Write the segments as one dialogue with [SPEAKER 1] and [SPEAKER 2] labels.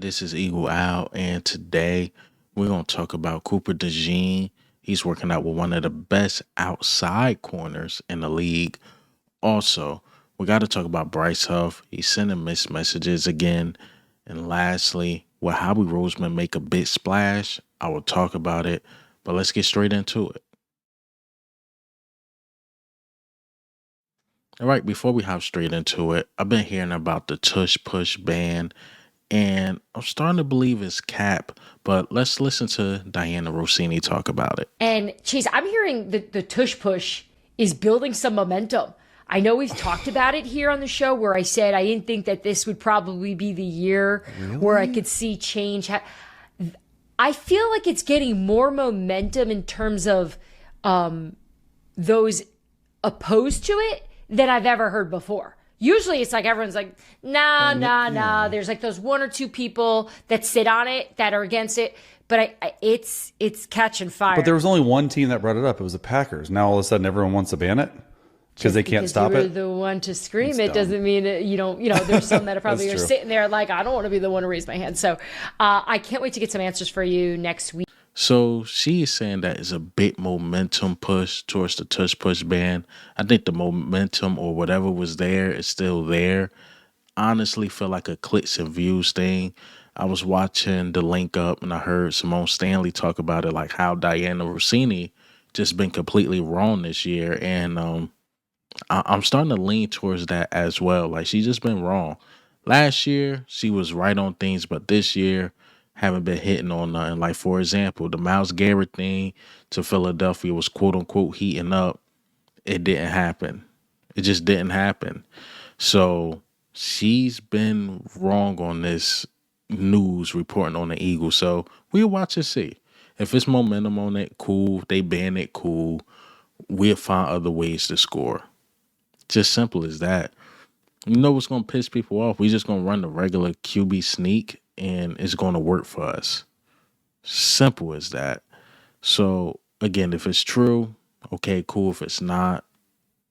[SPEAKER 1] This is Eagle Out, and today we're going to talk about Cooper DeJean. He's working out with one of the best outside corners in the league. Also, we got to talk about Bryce Huff. He's sending missed messages again. And lastly, will Howie Roseman make a big splash? I will talk about it, but let's get straight into it. All right, before we hop straight into it, I've been hearing about the tush push ban and I'm starting to believe it's cap. But let's listen to Diana Rossini talk about it.
[SPEAKER 2] And Chase, I'm hearing that the tush push is building some momentum. I know we've talked about it here on the show where I said I didn't think that this would probably be the year where I could see change. I feel like it's getting more momentum in terms of those opposed to it than I've ever heard before. Usually it's like everyone's like, nah. There's like those one or two people that sit on it that are against it. But it's catching fire.
[SPEAKER 3] But there was only one team that brought it up. It was the Packers. Now all of a sudden everyone wants to ban it because they can't stop
[SPEAKER 2] you were
[SPEAKER 3] it.
[SPEAKER 2] the one to scream
[SPEAKER 3] It's
[SPEAKER 2] it
[SPEAKER 3] dumb.
[SPEAKER 2] doesn't mean you don't. There's some that are probably are
[SPEAKER 3] That's true.
[SPEAKER 2] sitting there like, I don't want to be the one to raise my hand. So I can't wait to get some answers for you next week.
[SPEAKER 1] So she is saying that it's a big momentum push towards the tush push ban. I think the momentum or whatever was there is still there. Honestly, feel like a clicks and views thing. I was watching the link up and I heard Simone Stanley talk about it, like how Diana Rossini just been completely wrong this year. And I'm starting to lean towards that as well. Like she just been wrong. Last year, she was right on things, but this year, haven't been hitting on nothing. Like, for example, the Miles Garrett thing to Philadelphia was quote unquote heating up. It didn't happen. It just didn't happen. So she's been wrong on this news reporting on the Eagles. So we'll watch and see. If it's momentum on it, cool. If they ban it, cool. We'll find other ways to score. Just simple as that. You know what's going to piss people off? We just going to run the regular QB sneak and it's going to work for us. Simple as that. So, again, if it's true, okay, cool. If it's not,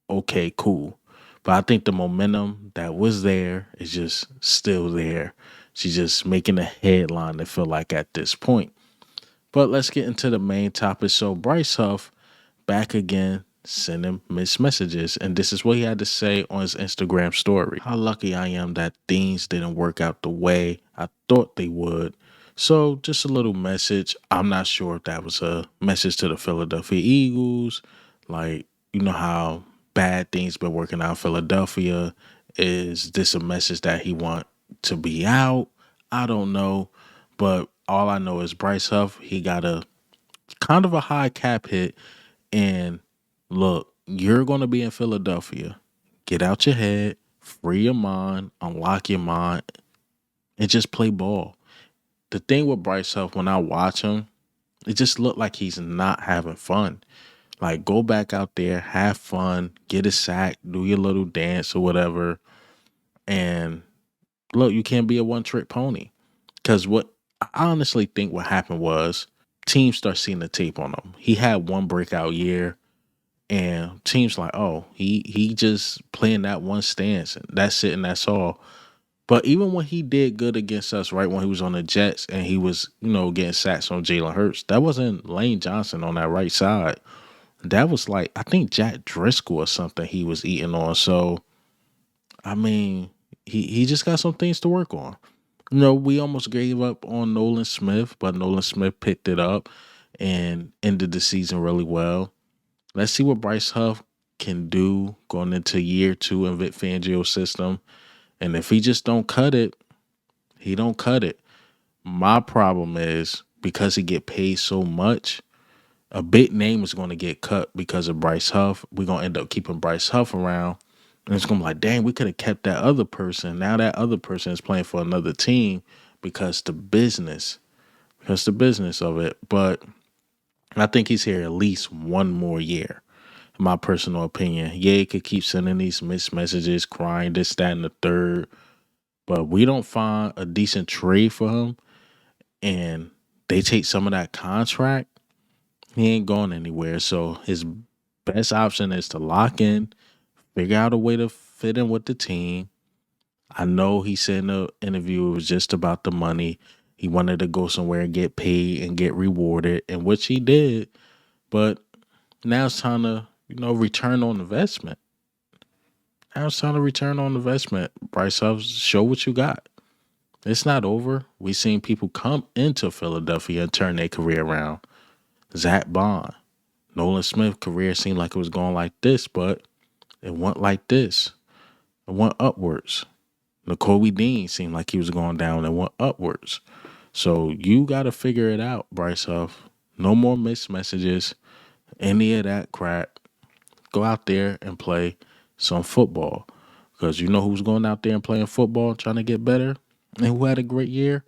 [SPEAKER 1] okay, cool. But I think the momentum that was there is just still there. She's just making a headline, I feel like, at this point. But let's get into the main topic. So, Bryce Huff back again, sending missed messages. And this is what he had to say on his Instagram story. How lucky I am that things didn't work out the way I thought they would. So just a little message. I'm not sure if that was a message to the Philadelphia Eagles. Like, you know how bad things been working out in Philadelphia. Is this a message that he want to be out? I don't know. But all I know is Bryce Huff, he got a kind of a high cap hit. And look, you're going to be in Philadelphia. Get out your head, free your mind, unlock your mind, and just play ball. The thing with Bryce Huff, when I watch him, it just looked like he's not having fun. Like, go back out there, have fun, get a sack, do your little dance or whatever. And look, you can't be a one-trick pony. Because what I honestly think what happened was teams start seeing the tape on him. He had one breakout year. And teams like, oh, he just playing that one stance and that's it and that's all. But even when he did good against us, right, when he was on the Jets and he was, getting sacks on Jalen Hurts, that wasn't Lane Johnson on that right side. That was like, I think Jack Driscoll or something he was eating on. So, I mean, he just got some things to work on. We almost gave up on Nolan Smith, but Nolan Smith picked it up and ended the season really well. Let's see what Bryce Huff can do going into year two in Vic Fangio's system. And if he just don't cut it, he don't cut it. My problem is because he get paid so much, a big name is going to get cut because of Bryce Huff. We're going to end up keeping Bryce Huff around. And it's going to be like, dang, we could have kept that other person. Now that other person is playing for another team because the business of it. But I think he's here at least one more year. My personal opinion. Yeah, he could keep sending these missed messages, crying, this, that, and the third. But we don't find a decent trade for him and they take some of that contract, he ain't going anywhere. So his best option is to lock in, figure out a way to fit in with the team, I know he said in the interview it was just about the money. He wanted to go somewhere and get paid and get rewarded, and which he did. But now it's time to, return on investment. Now it's time to return on investment. Bryce Huff, show what you got. It's not over. We seen people come into Philadelphia and turn their career around. Zach Bond, Nolan Smith career seemed like it was going like this, but it went like this. It went upwards. N'Kobe Dean seemed like he was going down and went upwards. So you got to figure it out, Bryce Huff. No more missed messages, any of that crap. Go out there and play some football. Because you know who's going out there and playing football, trying to get better, and who had a great year?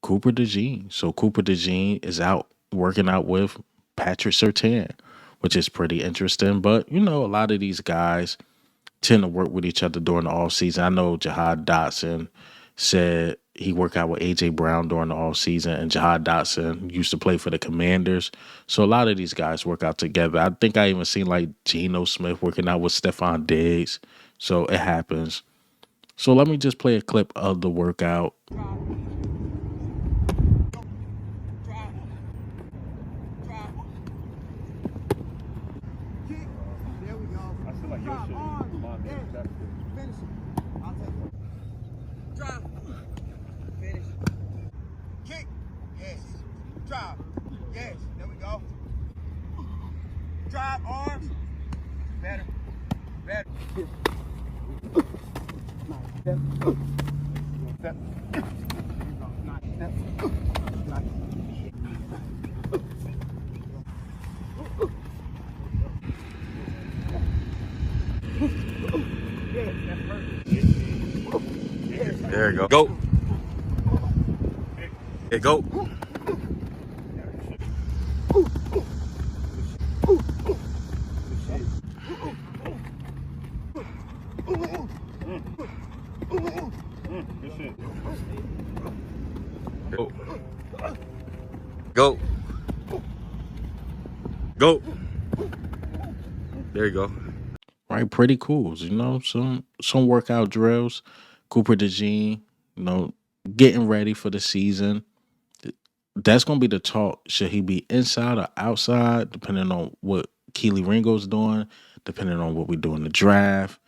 [SPEAKER 1] Cooper DeJean. So Cooper DeJean is out working out with Patrick Surtain, which is pretty interesting. But, a lot of these guys tend to work with each other during the off season. I know Jahad Dotson said he worked out with AJ Brown during the off season, and Jahad Dotson used to play for the Commanders. So a lot of these guys work out together. I think I even seen like Geno Smith working out with Stephon Diggs. So it happens. So let me just play a clip of the workout.
[SPEAKER 4] Drive. Finish. Kick. Yes. Drive. Yes. There we go. Drive arms. Better. Better.
[SPEAKER 5] There you go. Go. Hey, go. Go. Go. Go. There you go.
[SPEAKER 1] Right, pretty cool. Some workout drills. Cooper DeJean, getting ready for the season. That's gonna be the talk. Should he be inside or outside, depending on what Keely Ringo's doing, depending on what we do in the draft.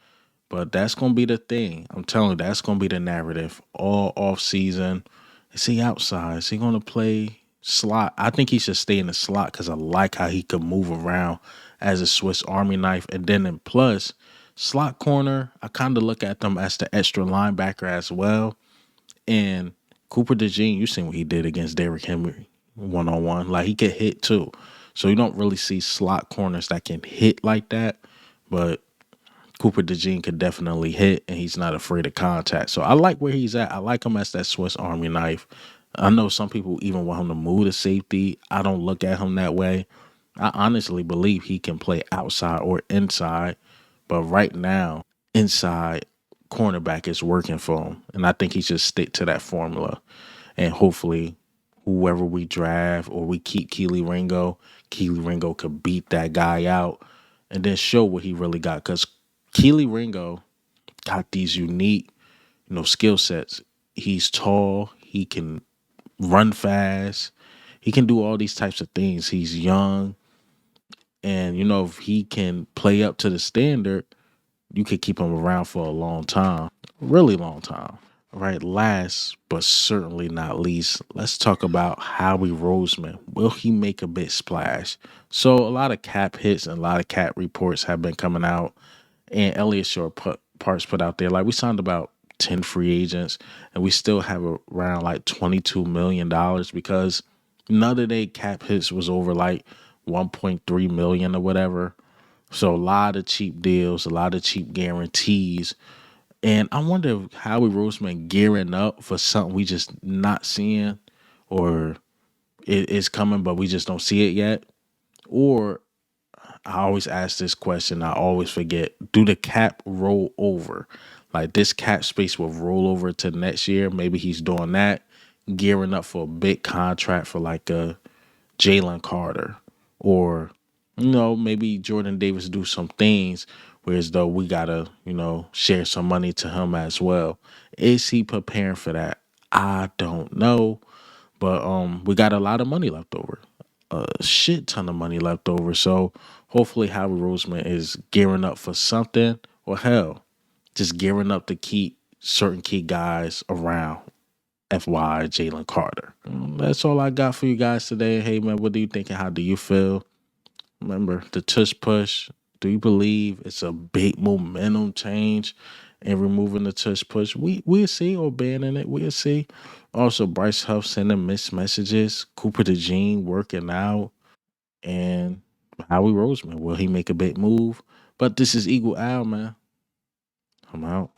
[SPEAKER 1] But that's gonna be the thing. I'm telling you, that's gonna be the narrative all off season. Is he outside? Is he gonna play slot? I think he should stay in the slot because I like how he could move around as a Swiss Army knife. And then in plus, slot corner, I kind of look at them as the extra linebacker as well. And Cooper DeJean, you seen what he did against Derrick Henry one-on-one. Like, he could hit too. So you don't really see slot corners that can hit like that. But Cooper DeJean could definitely hit, and he's not afraid of contact. So I like where he's at. I like him as that Swiss Army knife. I know some people even want him to move to safety. I don't look at him that way. I honestly believe he can play outside or inside. But right now, inside cornerback is working for him. And I think he should stick to that formula. And hopefully, whoever we draft or we keep Keely Ringo could beat that guy out and then show what he really got. Because Keely Ringo got these unique, skill sets. He's tall. He can run fast. He can do all these types of things. He's young. And, if he can play up to the standard, you could keep him around for a long time, really long time. All right, last but certainly not least, let's talk about Howie Roseman. Will he make a big splash? So a lot of cap hits and a lot of cap reports have been coming out, and Elliott Shore Parks put out there, like, we signed about 10 free agents, and we still have around like $22 million because none of their cap hits was over like 1.3 million or whatever. So a lot of cheap deals, a lot of cheap guarantees. And I wonder if Howie Roseman gearing up for something we just not seeing, or it is coming, but we just don't see it yet. Or I always ask this question, I always forget, do the cap roll over? Like, this cap space will roll over to next year. Maybe he's doing that, gearing up for a big contract for like a Jalen Carter, or maybe Jordan Davis do some things whereas though we gotta, share some money to him as well. Is he preparing for that? I don't know. But we got a lot of money left over. A shit ton of money left over. So hopefully Howie Roseman is gearing up for something, or hell, just gearing up to keep certain key guys around. FY Jalen Carter. That's all I got for you guys today. Hey man, what do you think and how do you feel? Remember the tush push. Do you believe it's a big momentum change in removing the tush push? We'll see, or banning it. We'll see. Also, Bryce Huff sending missed messages. Cooper DeJean working out, and Howie Roseman, will he make a big move? But this is Eagle Al, man. I'm out.